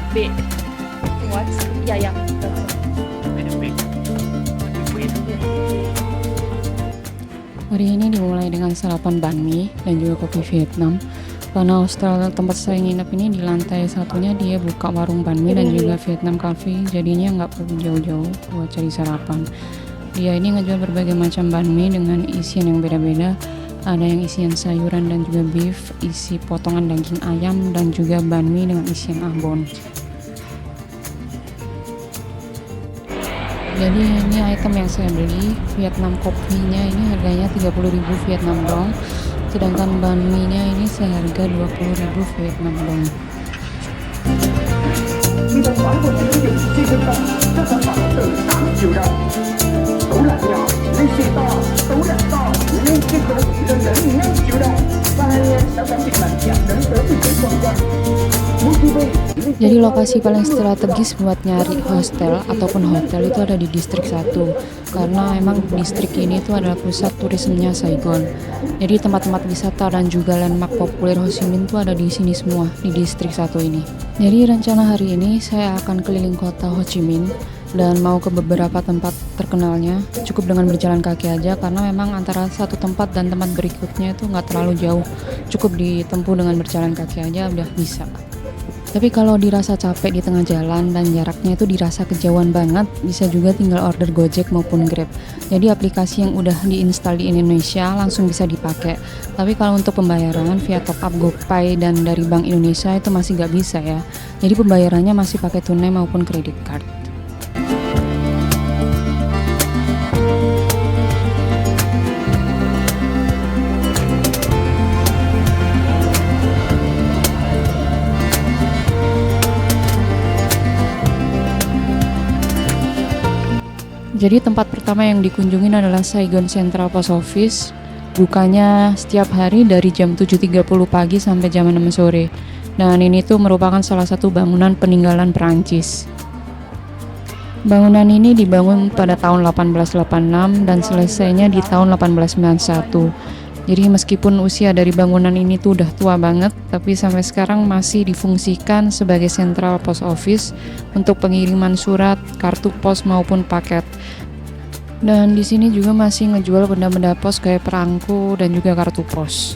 B. What? Ya, ya. Ada big win. Hari ini dimulai dengan sarapan banh mi dan juga kopi Vietnam. Karena hostel tempat saya nginep ini di lantai satunya dia buka warung banh mi dan juga Vietnam Cafe, jadinya nggak perlu jauh-jauh buat cari sarapan. Dia ini ngejual berbagai macam banh mi dengan isian yang beda-beda. Ada yang isian sayuran dan juga beef, isi potongan daging ayam, dan juga banh mi dengan isian abon. Jadi ini item yang saya beli, Vietnam kopinya ini harganya 30.000 Vietnam dong, sedangkan banh mi-nya ini seharga 20.000 Vietnam dong. 你的环顾情景这个房，这个房子上有人，都来了，你知道，都来到，你这个人人能知道，当然小感情们讲人得一些状况，不具备。 Jadi lokasi paling strategis buat nyari hostel ataupun hotel itu ada di distrik 1, karena emang distrik ini itu adalah pusat turismenya Saigon. Jadi tempat-tempat wisata dan juga landmark populer Ho Chi Minh itu ada di sini semua, di distrik 1 ini. Jadi rencana hari ini saya akan keliling kota Ho Chi Minh dan mau ke beberapa tempat terkenalnya. Cukup dengan berjalan kaki aja, karena memang antara satu tempat dan tempat berikutnya itu nggak terlalu jauh. Cukup ditempuh dengan berjalan kaki aja udah bisa. Tapi kalau dirasa capek di tengah jalan dan jaraknya itu dirasa kejauhan banget, bisa juga tinggal order Gojek maupun Grab. Jadi aplikasi yang udah diinstal di Indonesia langsung bisa dipakai. Tapi kalau untuk pembayaran via top up GoPay dan dari Bank Indonesia itu masih nggak bisa ya. Jadi pembayarannya masih pakai tunai maupun kredit card. Jadi tempat pertama yang dikunjungin adalah Saigon Central Post Office. Bukanya setiap hari dari jam 7.30 pagi sampai jam 6 sore. Dan ini tuh merupakan salah satu bangunan peninggalan Perancis. Bangunan ini dibangun pada tahun 1886 dan selesainya di tahun 1891. Jadi meskipun usia dari bangunan ini tuh udah tua banget, tapi sampai sekarang masih difungsikan sebagai Central Post Office untuk pengiriman surat, kartu pos maupun paket. Dan di sini juga masih ngejual benda-benda pos kayak perangko dan juga kartu pos.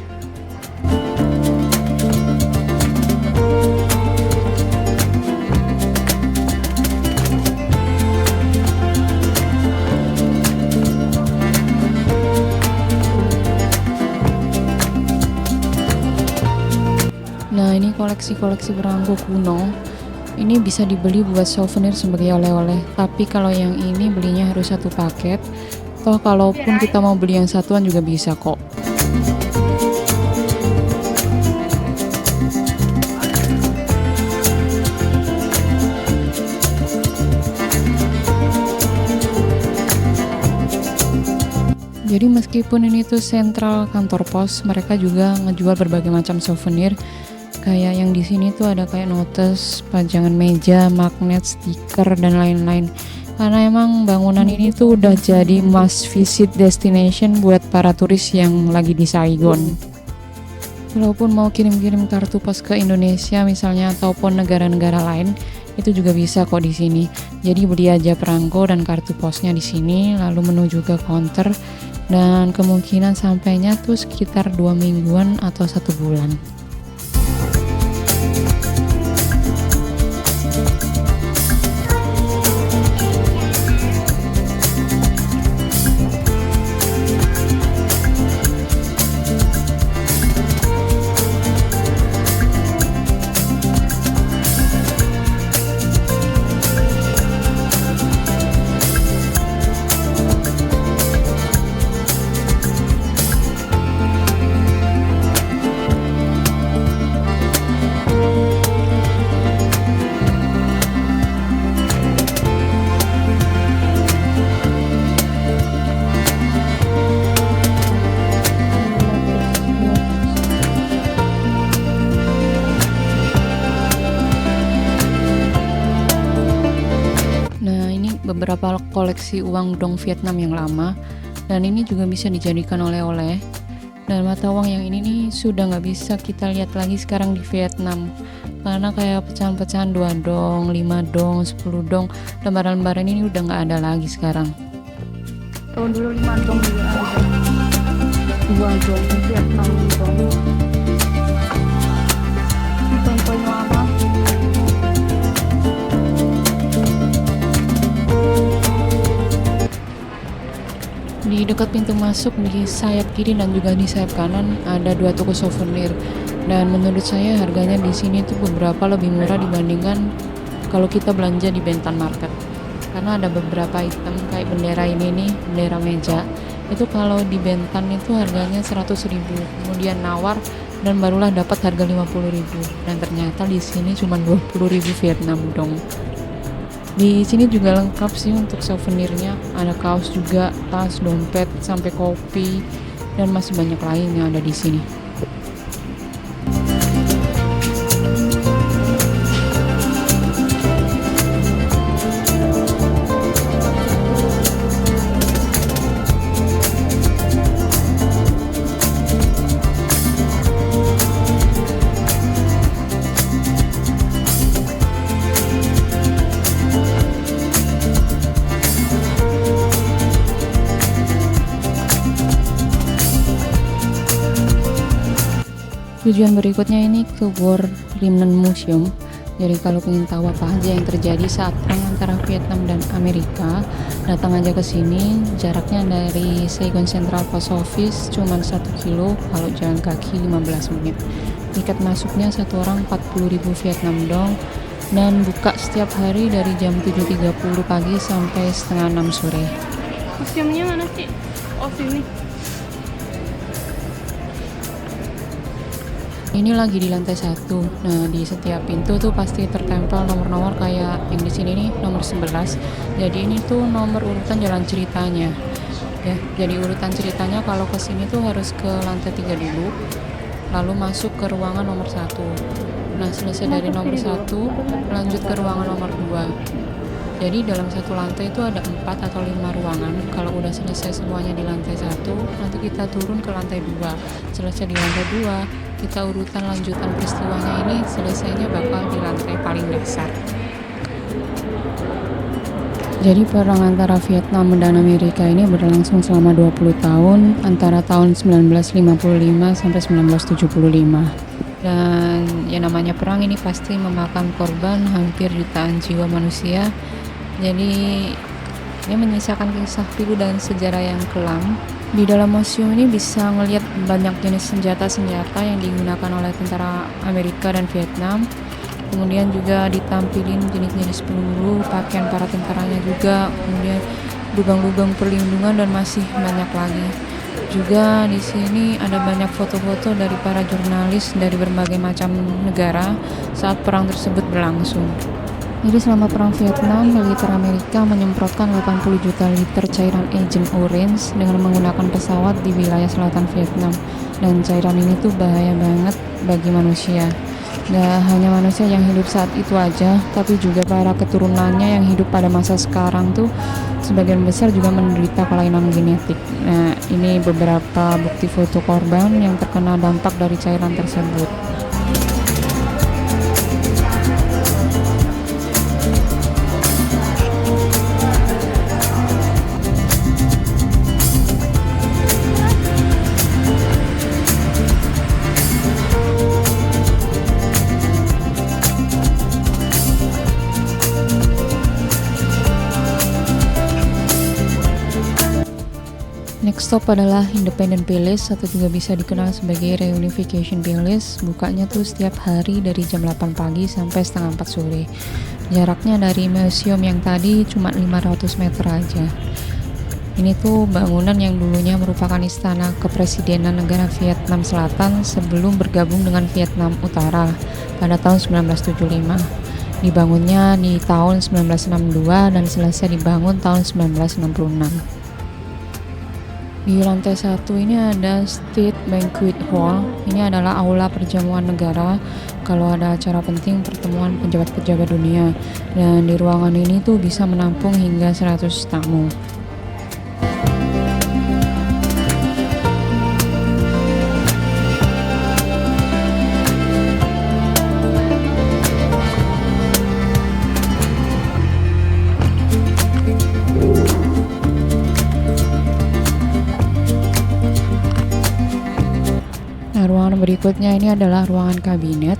Nah, ini koleksi-koleksi perangko kuno. Ini bisa dibeli buat souvenir sebagai oleh-oleh. Tapi kalau yang ini belinya harus satu paket. Toh kalaupun kita mau beli yang satuan juga bisa kok. Jadi meskipun ini tuh sentral kantor pos, mereka juga ngejual berbagai macam souvenir. Kayak yang di sini tuh ada kayak notes, pajangan meja, magnet, stiker, dan lain-lain. Karena emang bangunan ini tuh udah jadi must visit destination buat para turis yang lagi di Saigon. Walaupun mau kirim-kirim kartu pos ke Indonesia misalnya ataupun negara-negara lain, itu juga bisa kok di sini. Jadi beli aja perangko dan kartu posnya di sini, lalu menuju ke counter, dan kemungkinan sampainya tuh sekitar 2 mingguan atau 1 bulan. Beberapa koleksi uang dong Vietnam yang lama, dan ini juga bisa dijadikan oleh-oleh. Dan mata uang yang ini nih sudah nggak bisa kita lihat lagi sekarang di Vietnam, karena kayak pecahan-pecahan 2 dong, 5 dong, 10 dong, lembaran-lembaran ini udah nggak ada lagi sekarang. Tahun dulu 5 dong juga ada. 2 dong, Vietnam dong. Ini poin-poin lama. Di dekat pintu masuk di sayap kiri dan juga di sayap kanan ada 2 toko souvenir, dan menurut saya harganya di sini tuh beberapa lebih murah dibandingkan kalau kita belanja di Bentan Market, karena ada beberapa item kayak bendera ini nih, bendera meja itu kalau di Bentan itu harganya 100.000, kemudian nawar dan barulah dapat harga 50.000, dan ternyata di sini cuma 20.000 Vietnam dong. Di sini juga lengkap sih untuk souvenirnya, ada kaos juga, tas, dompet, sampai kopi, dan masih banyak lain yang ada di sini. Tujuan berikutnya ini ke War Remnant Museum. Jadi kalau ingin tahu apa aja yang terjadi saat perang antara Vietnam dan Amerika, datang aja ke sini. Jaraknya dari Saigon Central Post Office cuma 1 kilo, kalau jalan kaki 15 menit. Tiket masuknya satu orang 40.000 Vietnam dong, dan buka setiap hari dari jam 7.30 pagi sampai setengah 6 sore. Museumnya mana sih? Oh sini. Ini lagi di lantai 1. Nah, di setiap pintu tuh pasti tertempel nomor-nomor kayak yang di sini nih, nomor 11. Jadi ini tuh nomor urutan jalan ceritanya. Ya, jadi urutan ceritanya kalau ke sini tuh harus ke lantai 3 dulu, lalu masuk ke ruangan nomor 1. Nah, selesai dari nomor 1, lanjut ke ruangan nomor 2. Jadi dalam satu lantai itu ada 4 atau 5 ruangan. Kalau udah selesai semuanya di lantai 1, nanti kita turun ke lantai 2. Selesai di lantai 2, kita urutan lanjutan peristiwanya ini selesainya bakal di lantai paling dasar. Jadi perang antara Vietnam dan Amerika ini berlangsung selama 20 tahun, antara tahun 1955 sampai 1975. Dan yang namanya perang ini pasti memakan korban hampir jutaan jiwa manusia. Jadi ini menyisakan kisah pilu dan sejarah yang kelam. Di dalam museum ini bisa ngelihat banyak jenis senjata-senjata yang digunakan oleh tentara Amerika dan Vietnam. Kemudian juga ditampilin jenis-jenis peluru, pakaian para tentaranya juga, kemudian lubang-lubang perlindungan, dan masih banyak lagi. Juga di sini ada banyak foto-foto dari para jurnalis dari berbagai macam negara saat perang tersebut berlangsung. Jadi selama perang Vietnam, militer Amerika menyemprotkan 80 juta liter cairan Agent Orange dengan menggunakan pesawat di wilayah selatan Vietnam. Dan cairan ini tuh bahaya banget bagi manusia. Gak hanya manusia yang hidup saat itu aja, tapi juga para keturunannya yang hidup pada masa sekarang tuh sebagian besar juga menderita kelainan genetik. Nah, ini beberapa bukti foto korban yang terkena dampak dari cairan tersebut. Next stop adalah Independence Palace, atau juga bisa dikenal sebagai Reunification Palace. Bukanya tuh setiap hari dari jam 8 pagi sampai setengah 4 sore. Jaraknya dari museum yang tadi cuma 500 meter aja. Ini tuh bangunan yang dulunya merupakan istana kepresidenan negara Vietnam Selatan sebelum bergabung dengan Vietnam Utara pada tahun 1975. Dibangunnya di tahun 1962 dan selesai dibangun tahun 1966. Di lantai 1 ini ada State Banquet Hall. Ini adalah aula perjamuan negara kalau ada acara penting pertemuan pejabat-pejabat dunia. Dan di ruangan ini tuh bisa menampung hingga 100 tamu. Berikutnya ini adalah ruangan kabinet.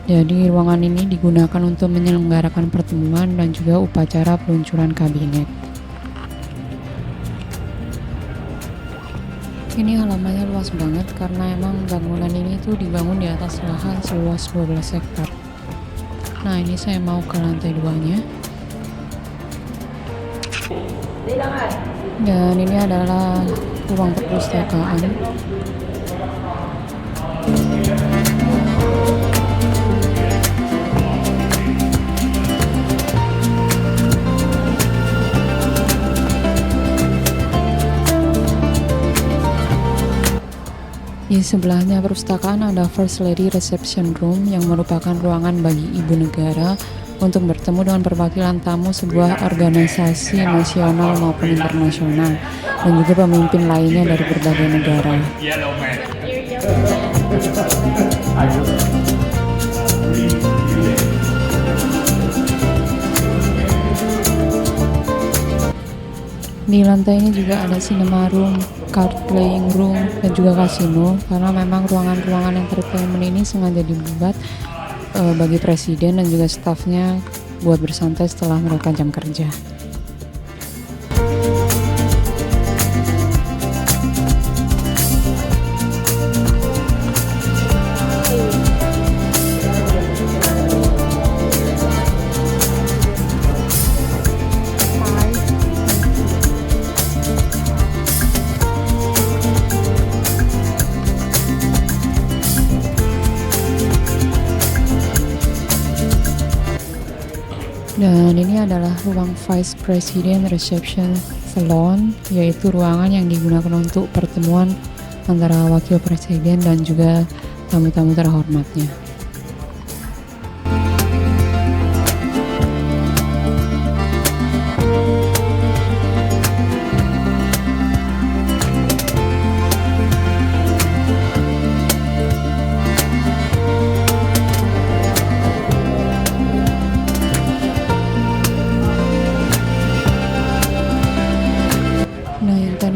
Jadi ruangan ini digunakan untuk menyelenggarakan pertemuan dan juga upacara peluncuran kabinet. Ini halamannya luas banget karena emang bangunan ini tuh dibangun di atas lahan seluas 12 hektar. Nah, ini saya mau ke lantai 2-nya. Dan ini adalah ruang perpustakaan. Di sebelahnya perpustakaan ada First Lady Reception Room yang merupakan ruangan bagi ibu negara untuk bertemu dengan perwakilan tamu sebuah organisasi nasional maupun internasional dan juga pemimpin lainnya dari berbagai negara. Di lantai ini juga ada cinema room, card playing room, dan juga kasino karena memang ruangan-ruangan entertainment ini sengaja dibuat bagi presiden dan juga stafnya buat bersantai setelah mereka jam kerja. Dan ini adalah ruang Vice President Reception Salon, yaitu ruangan yang digunakan untuk pertemuan antara wakil presiden dan juga tamu-tamu terhormatnya.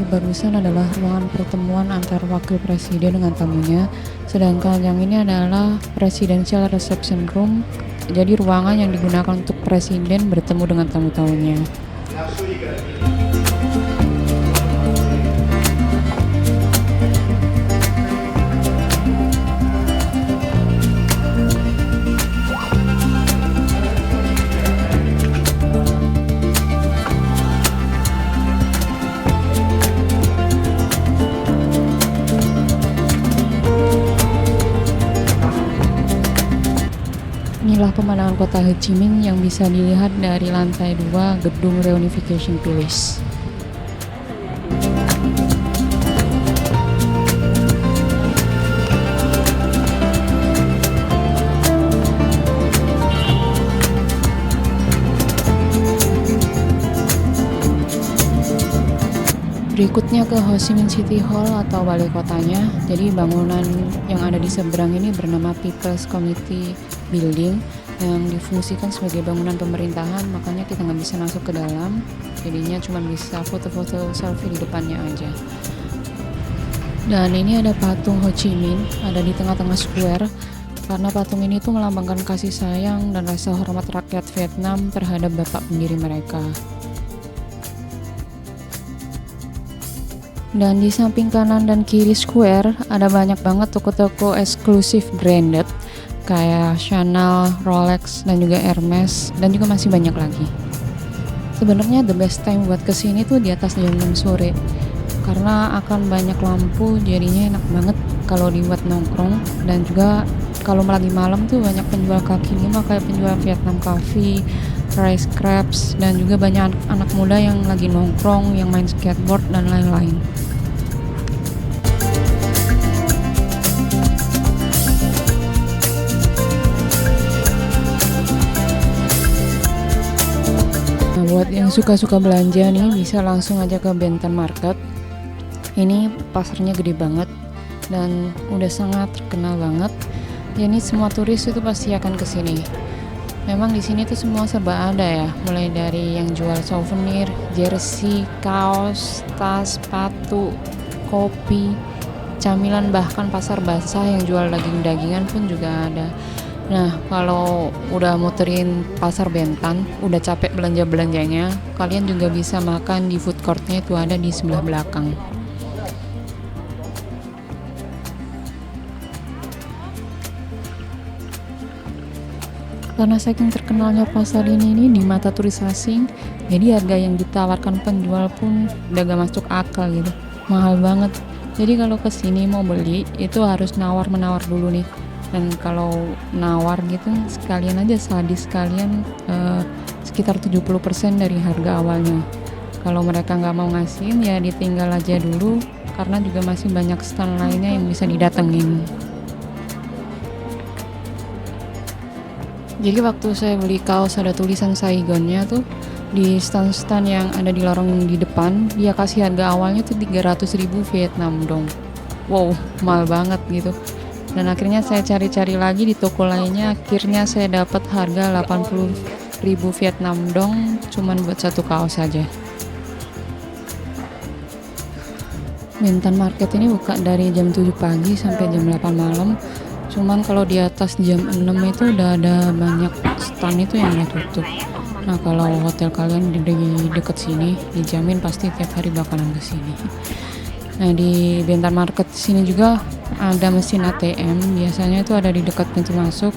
Barusan adalah ruangan pertemuan antar wakil presiden dengan tamunya, sedangkan yang ini adalah Presidential Reception Room, jadi ruangan yang digunakan untuk presiden bertemu dengan tamu-tamunya. Inilah pemandangan kota Ho Chi Minh yang bisa dilihat dari lantai 2 gedung Reunification Palace. Berikutnya ke Ho Chi Minh City Hall atau balai kotanya. Jadi bangunan yang ada di seberang ini bernama People's Committee Building yang difungsikan sebagai bangunan pemerintahan, makanya kita nggak bisa masuk ke dalam, jadinya cuma bisa foto-foto selfie di depannya aja. Dan ini ada patung Ho Chi Minh ada di tengah-tengah square karena patung ini tuh melambangkan kasih sayang dan rasa hormat rakyat Vietnam terhadap bapak pendiri mereka. Dan di samping kanan dan kiri square ada banyak banget toko-toko eksklusif branded kayak Chanel, Rolex, dan juga Hermes, dan juga masih banyak lagi. Sebenarnya the best time buat kesini tuh di atas jam 6 sore karena akan banyak lampu, jadinya enak banget kalau dibuat nongkrong. Dan juga kalau lagi malam tuh banyak penjual kaki lima kayak penjual Vietnam Coffee, rice crepes, dan juga banyak anak muda yang lagi nongkrong, yang main skateboard dan lain-lain. Buat yang suka-suka belanja nih bisa langsung aja ke Benten Market. Ini pasarnya gede banget dan udah sangat terkenal banget. Jadi semua turis itu pasti akan kesini. Memang di sini tuh semua serba ada ya, mulai dari yang jual souvenir, jersey, kaos, tas, sepatu, kopi, camilan, bahkan pasar basah yang jual daging-dagingan pun juga ada. Nah, kalau udah muterin pasar Bentan, udah capek belanja-belanjanya, kalian juga bisa makan di food courtnya, itu ada di sebelah belakang. Karena saking terkenalnya pasar ini di mata turis asing, jadi harga yang ditawarkan penjual pun udah gak masuk akal gitu, mahal banget. Jadi kalau kesini mau beli itu harus nawar-menawar dulu nih. Dan kalau nawar gitu sekalian aja sadis, sekalian sekitar 70% dari harga awalnya. Kalau mereka nggak mau ngasihin ya ditinggal aja dulu, karena juga masih banyak stand lainnya yang bisa didatengin. Jadi waktu saya beli kaos ada tulisan Saigonnya tuh, di stand-stand yang ada di lorong di depan, dia kasih harga awalnya tuh 300.000 Vietnam dong. Wow, mahal banget gitu. Dan akhirnya saya cari-cari lagi di toko lainnya, akhirnya saya dapat harga 80.000 Vietnam dong, cuman buat satu kaos saja. Bentan Market ini buka dari jam 7 pagi sampai jam 8 malam. Cuman kalau di atas jam 6 itu udah ada banyak stand itu yang udah tutup. Nah, kalau hotel kalian di deket sini, dijamin pasti tiap hari bakalan kesini. Nah, di Bentan Market sini juga ada mesin ATM, biasanya itu ada di dekat pintu masuk.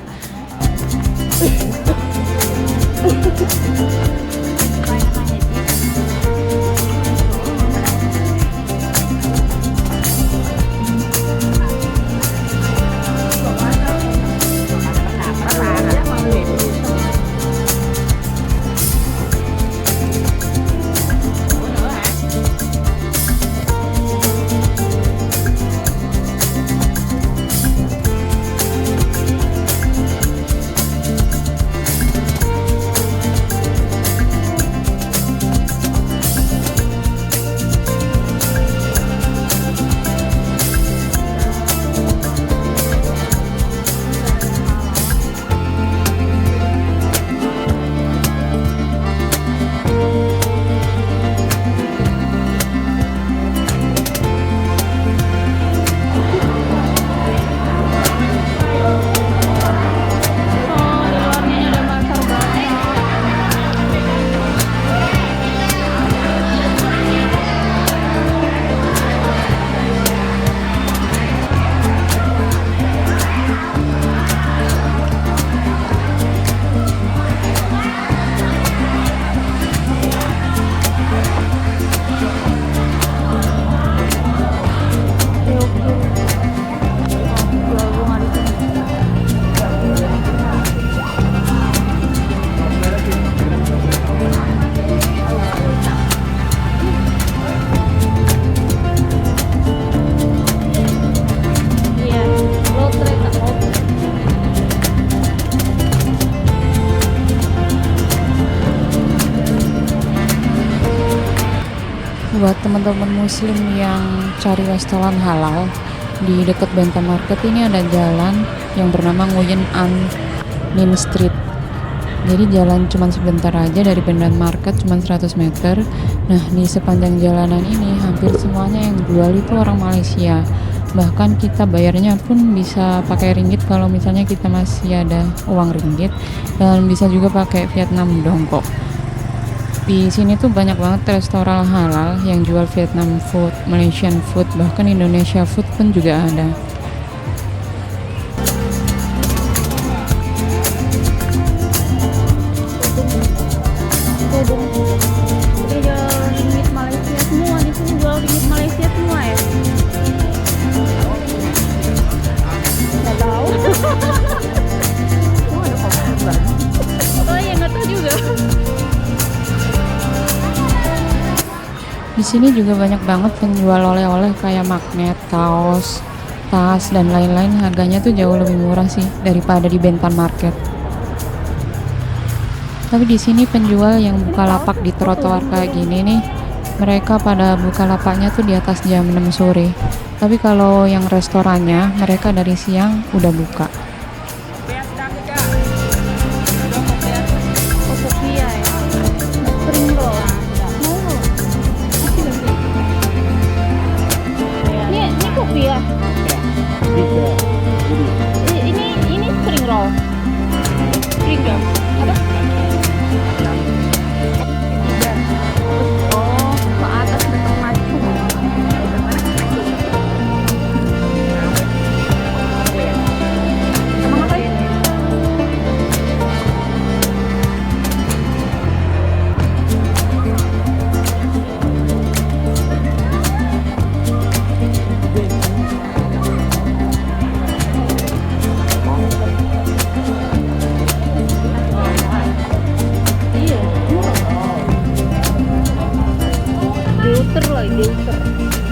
Buat teman-teman muslim yang cari restoran halal, di dekat Bentan Market ini ada jalan yang bernama Nguyen An Ninh Street. Jadi jalan cuma sebentar aja dari Bentan Market, cuma 100 meter. Nah, di sepanjang jalanan ini hampir semuanya yang jual itu orang Malaysia. Bahkan kita bayarnya pun bisa pakai ringgit kalau misalnya kita masih ada uang ringgit, dan bisa juga pakai Vietnam dong kok. Di sini tuh banyak banget restoran halal yang jual Vietnam food, Malaysian food, bahkan Indonesia food pun juga ada. Ini jual ringgit Malaysia semua, di sini jual ringgit Malaysia semua ya? Nggak tahu. Oh iya, nggak tahu juga. Di sini juga banyak banget penjual oleh-oleh kayak magnet, kaos, tas, dan lain-lain. Harganya tuh jauh lebih murah sih daripada di Bentan Market. Tapi di sini penjual yang buka lapak di trotoar kayak gini nih, mereka pada buka lapaknya tuh di atas jam 6 sore. Tapi kalau yang restorannya, mereka dari siang udah buka. Kopiah ya. Spring roll. Ini kopiah. देवतर loh, देवतर.